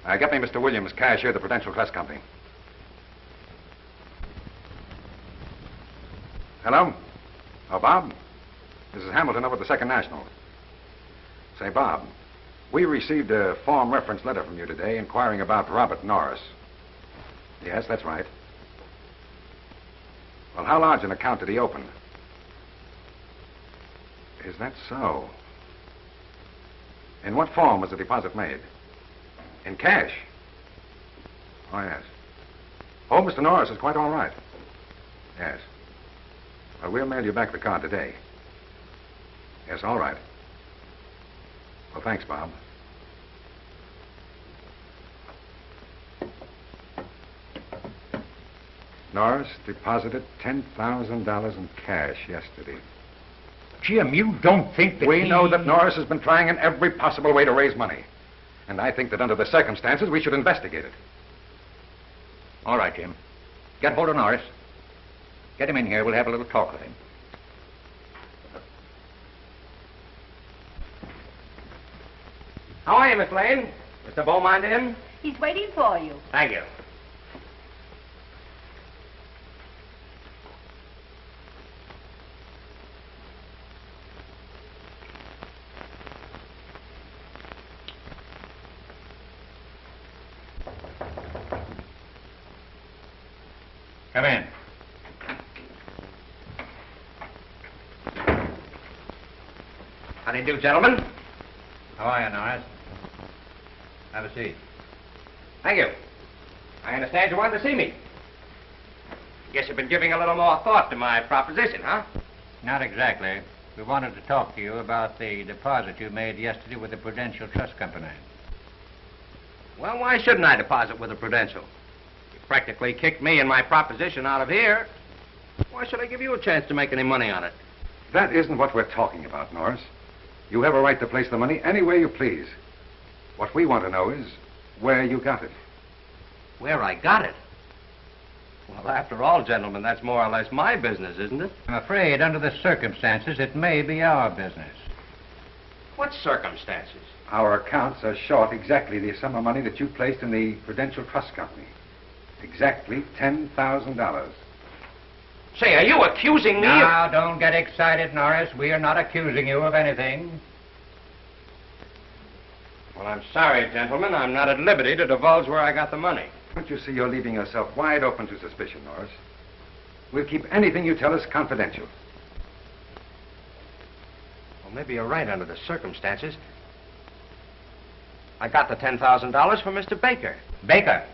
Get me Mr. Williams, cashier of the Prudential Trust Company. Hello? Oh, Bob? This is Hamilton over at the Second National. Say, Bob, we received a form reference letter from you today inquiring about Robert Norris. Yes, that's right. Well, how large an account did he open? Is that so? In what form was the deposit made? In cash? Oh, yes. Oh, Mr. Norris is quite all right. Yes. Well, we'll mail you back the card today. Yes, all right. Well, thanks, Bob. Norris deposited $10,000 in cash yesterday. Jim, you don't think that We know that Norris has been trying in every possible way to raise money. And I think that under the circumstances, we should investigate it. All right, Jim. Get hold of Norris. Get him in here. We'll have a little talk with him. How are you, Miss Lane? Mr. Beaumont in? He's waiting for you. Thank you. Come in. How do you do, gentlemen? How are you, Norris? Have a seat. Thank you. I understand you wanted to see me. Guess you've been giving a little more thought to my proposition, huh? Not exactly. We wanted to talk to you about the deposit you made yesterday with the Prudential Trust Company. Well, why shouldn't I deposit with the Prudential? You practically kicked me and my proposition out of here. Why should I give you a chance to make any money on it? That isn't what we're talking about, Norris. You have a right to place the money any way you please. What we want to know is where you got it. Where I got it? Well, after all, gentlemen, that's more or less my business, isn't it? I'm afraid, under the circumstances, it may be our business. What circumstances? Our accounts are short exactly the sum of money that you placed in the Prudential Trust Company. Exactly $10,000. Say, are you accusing me Now, don't get excited, Norris. We are not accusing you of anything. Well, I'm sorry, gentlemen. I'm not at liberty to divulge where I got the money. Don't you see you're leaving yourself wide open to suspicion, Norris? We'll keep anything you tell us confidential. Well, maybe you're right under the circumstances. I got the $10,000 from Mr. Baker. Baker?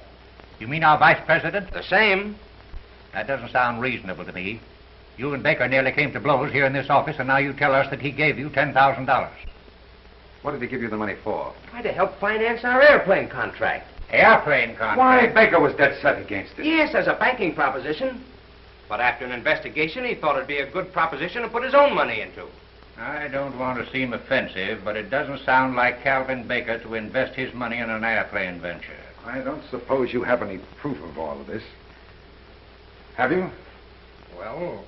You mean our vice president? The same. That doesn't sound reasonable to me. You and Baker nearly came to blows here in this office, and now you tell us that he gave you $10,000. What did he give you the money for? Why, to help finance our airplane contract. Airplane contract? Why, Baker was dead set against it. Yes, as a banking proposition. But after an investigation, he thought it'd be a good proposition to put his own money into. I don't want to seem offensive, but it doesn't sound like Calvin Baker to invest his money in an airplane venture. I don't suppose you have any proof of all of this. Have you? Well,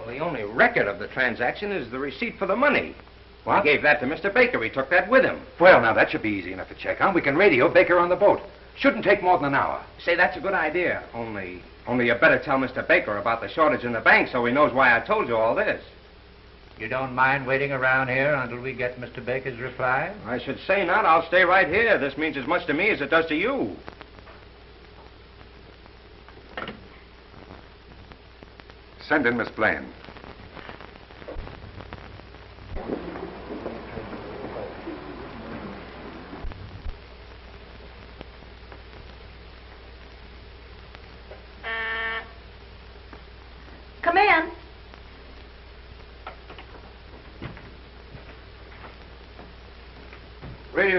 the only record of the transaction is the receipt for the money. What? I gave that to Mr. Baker. He took that with him. Well, now, that should be easy enough to check on. We can radio Baker on the boat. Shouldn't take more than an hour. Say, that's a good idea. Only you better tell Mr. Baker about the shortage in the bank so he knows why I told you all this. You don't mind waiting around here until we get Mr. Baker's reply? I should say not. I'll stay right here. This means as much to me as it does to you. Send in Miss Blaine.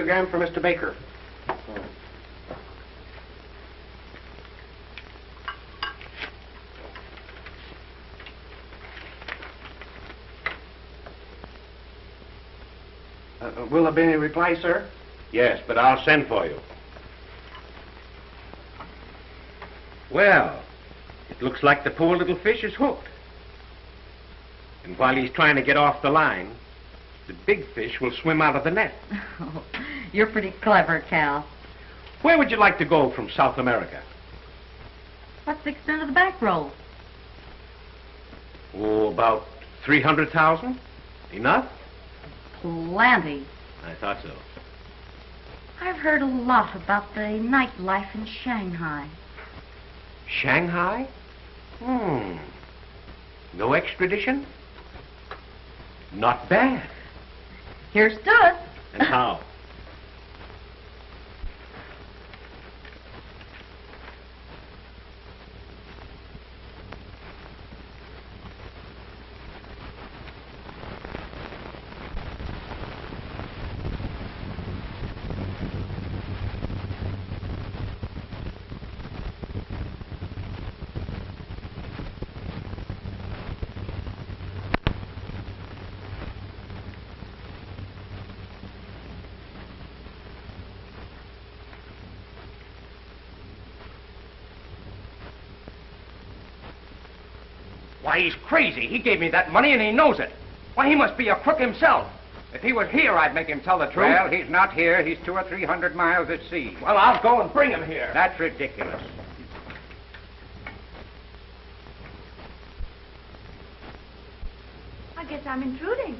radiogram for Mr. Baker. Will there be any reply, sir? Yes, but I'll send for you. Well, it looks like the poor little fish is hooked. And while he's trying to get off the line, the big fish will swim out of the net. Oh, you're pretty clever, Cal. Where would you like to go from South America? What's the extent of the bankroll? Oh, about 300,000. Enough? Plenty. I thought so. I've heard a lot about the nightlife in Shanghai. Shanghai? No extradition? Not bad. Here's to it. And how? Why, he's crazy. He gave me that money and he knows it. Why, he must be a crook himself. If he was here, I'd make him tell the truth. Well, he's not here. He's 200 or 300 miles at sea. Well, I'll go and bring him here. That's ridiculous. I guess I'm intruding.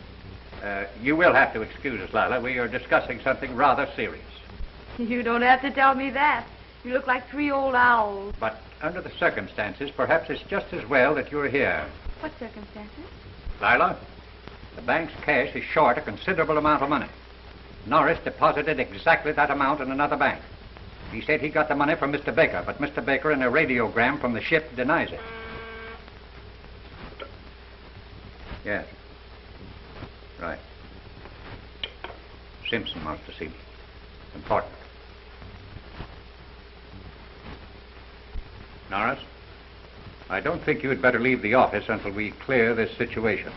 You will have to excuse us, Lila. We are discussing something rather serious. You don't have to tell me that. You look like 3 old owls. But under the circumstances, perhaps it's just as well that you're here. What circumstances? Lila, the bank's cash is short a considerable amount of money. Norris deposited exactly that amount in another bank. He said he got the money from Mr. Baker, but Mr. Baker, in a radiogram from the ship, denies it. Yes. Right. Simpson wants to see me. Important. Norris, I don't think you had better leave the office until we clear this situation.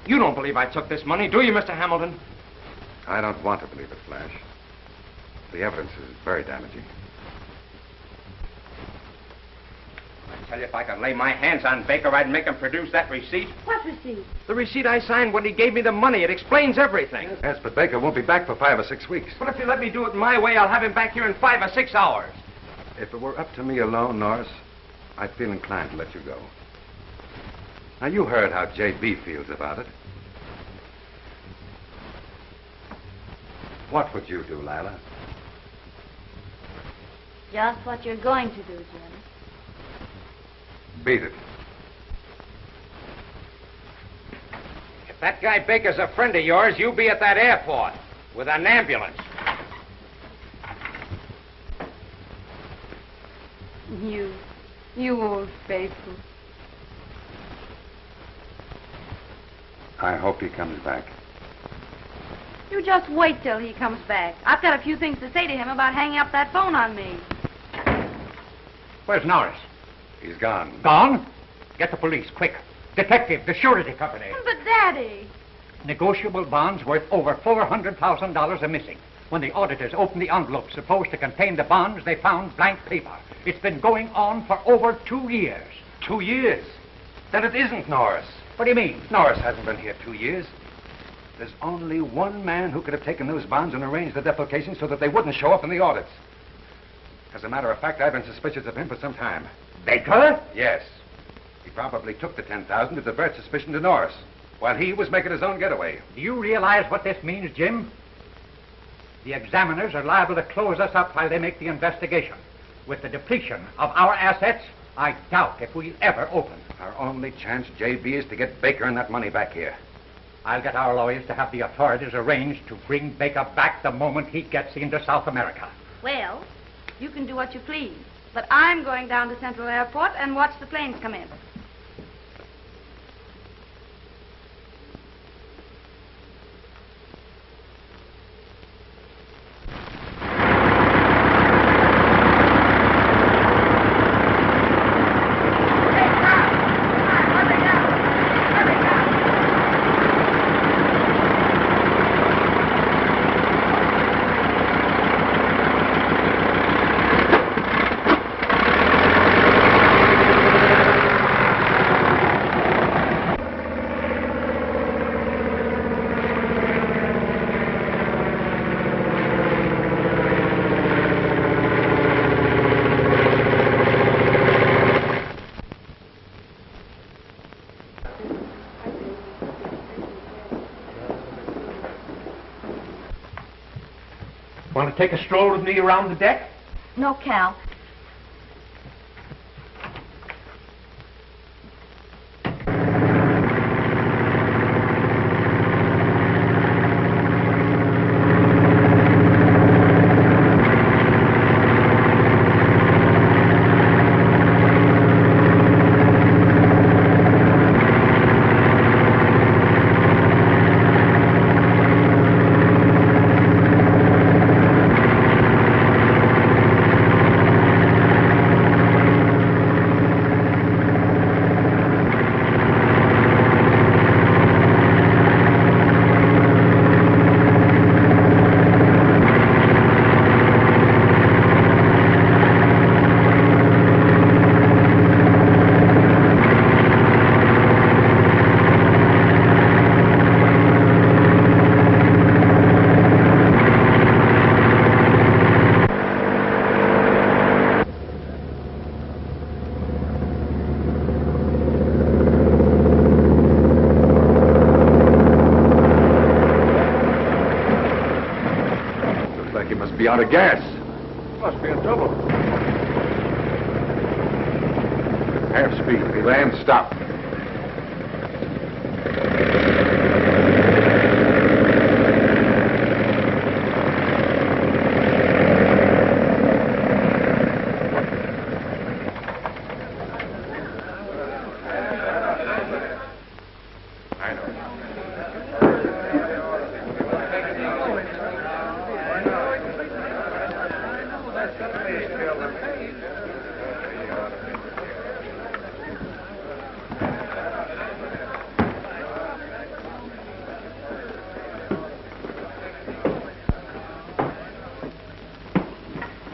You don't believe I took this money, do you, Mr. Hamilton? I don't want to believe it, Flash. The evidence is very damaging. I tell you, if I could lay my hands on Baker, I'd make him produce that receipt. What receipt? The receipt I signed when he gave me the money. It explains everything. Yes, but Baker won't be back for 5 or 6 weeks. But if you let me do it my way, I'll have him back here in 5 or 6 hours. If it were up to me alone, Norris, I'd feel inclined to let you go. Now, you heard how J.B. feels about it. What would you do, Lila? Just what you're going to do, Jim. Beat it. If that guy Baker's a friend of yours, you'll be at that airport with an ambulance. You old faithful. I hope he comes back. You just wait till he comes back. I've got a few things to say to him about hanging up that phone on me. Where's Norris? He's gone. Gone? Get the police, quick. Detective, the surety company. But, Daddy... Negotiable bonds worth over $400,000 are missing. When the auditors opened the envelope supposed to contain the bonds, they found blank paper. It's been going on for over 2 years. 2 years? Then it isn't Norris. What do you mean? Norris hasn't been here 2 years. There's only one man who could have taken those bonds and arranged the defalcation so that they wouldn't show up in the audits. As a matter of fact, I've been suspicious of him for some time. Baker? Yes. He probably took the $10,000 to divert suspicion to Norris, while he was making his own getaway. Do you realize what this means, Jim? The examiners are liable to close us up while they make the investigation. With the depletion of our assets, I doubt if we'll ever open. Our only chance, J.B., is to get Baker and that money back here. I'll get our lawyers to have the authorities arranged to bring Baker back the moment he gets into South America. Well, you can do what you please. But I'm going down to Central Airport and watch the planes come in. Want to take a stroll with me around the deck? No, Cal. Be out of gas. Must be in trouble. Half speed. We land, stop.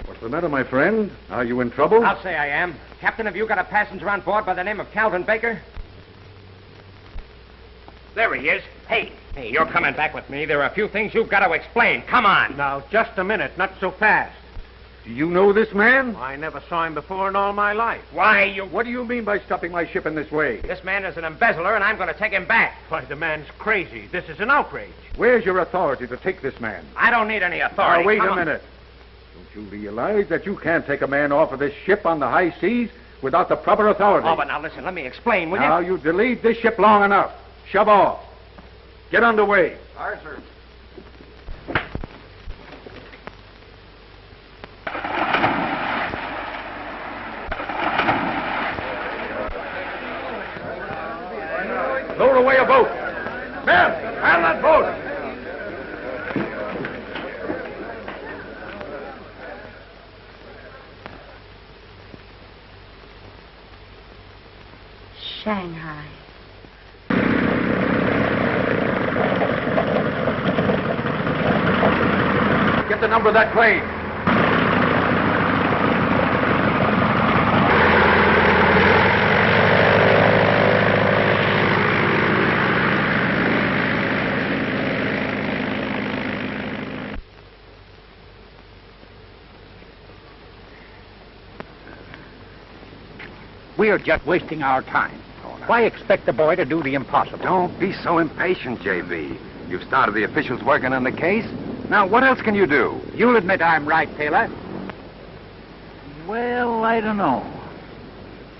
What's the matter, my friend? Are you in trouble? I'll say I am. Captain, have you got a passenger on board by the name of Calvin Baker? There he is. Hey, you're coming back with me. There are a few things you've got to explain. Come on. Now, just a minute. Not so fast. Do you know this man? I never saw him before in all my life. Why, you... What do you mean by stopping my ship in this way? This man is an embezzler, and I'm going to take him back. Why, the man's crazy. This is an outrage. Where's your authority to take this man? I don't need any authority. Now, wait Come a on. minute. Don't you realize that you can't take a man off of this ship on the high seas without the proper authority? Oh, but now listen, let me explain, will you? Now, you've delayed this ship long enough. Shove off. Get underway. All right, sir. Lower away a boat. Men, man that boat. Shanghai. Get the number of that plane. We're just wasting our time. Why expect the boy to do the impossible? Don't be so impatient, J.B. You've started the officials working on the case. Now, what else can you do? You'll admit I'm right, Taylor. Well, I don't know.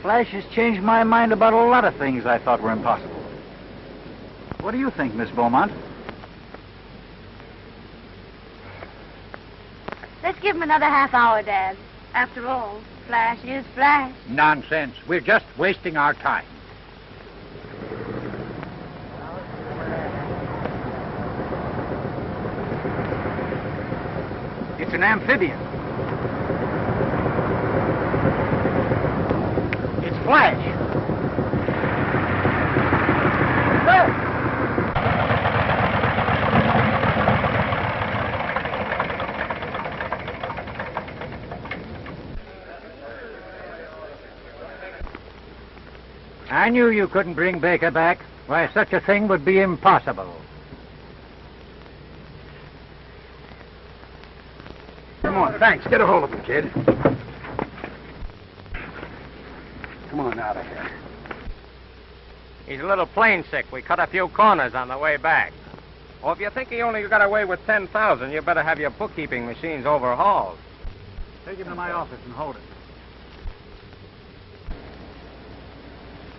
Flash has changed my mind about a lot of things I thought were impossible. What do you think, Miss Beaumont? Let's give him another half hour, Dad. After all, Flash is Flash. Nonsense. We're just wasting our time. It's an amphibian. It's Flash. I knew you couldn't bring Baker back. Why, such a thing would be impossible. Come on, thanks. Get a hold of him, kid. Come on out of here. He's a little plane sick. We cut a few corners on the way back. Well, if you think he only got away with 10,000, you better have your bookkeeping machines overhauled. Take him to my office and hold it.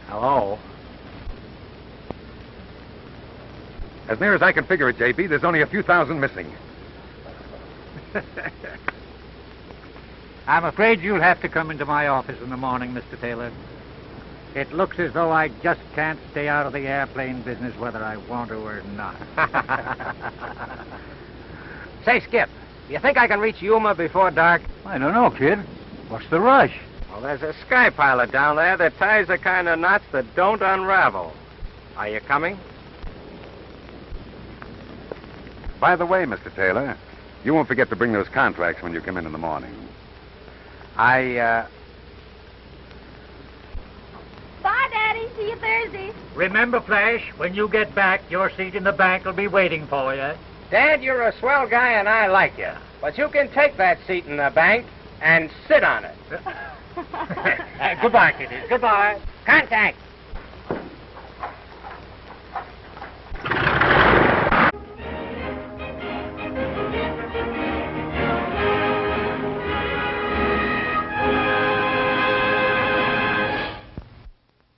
Hello? As near as I can figure it, J.B., there's only a few thousand missing. I'm afraid you'll have to come into my office in the morning, Mr. Taylor. It looks as though I just can't stay out of the airplane business whether I want to or not. Say, Skip, you think I can reach Yuma before dark? I don't know, kid. What's the rush? Well, there's a sky pilot down there that ties the kind of knots that don't unravel. Are you coming? By the way, Mr. Taylor, you won't forget to bring those contracts when you come in the morning. I, Bye, Daddy. See you Thursday. Remember, Flash, when you get back, your seat in the bank will be waiting for you. Dad, you're a swell guy and I like you. But you can take that seat in the bank and sit on it. Goodbye, kiddies. Goodbye. Contact.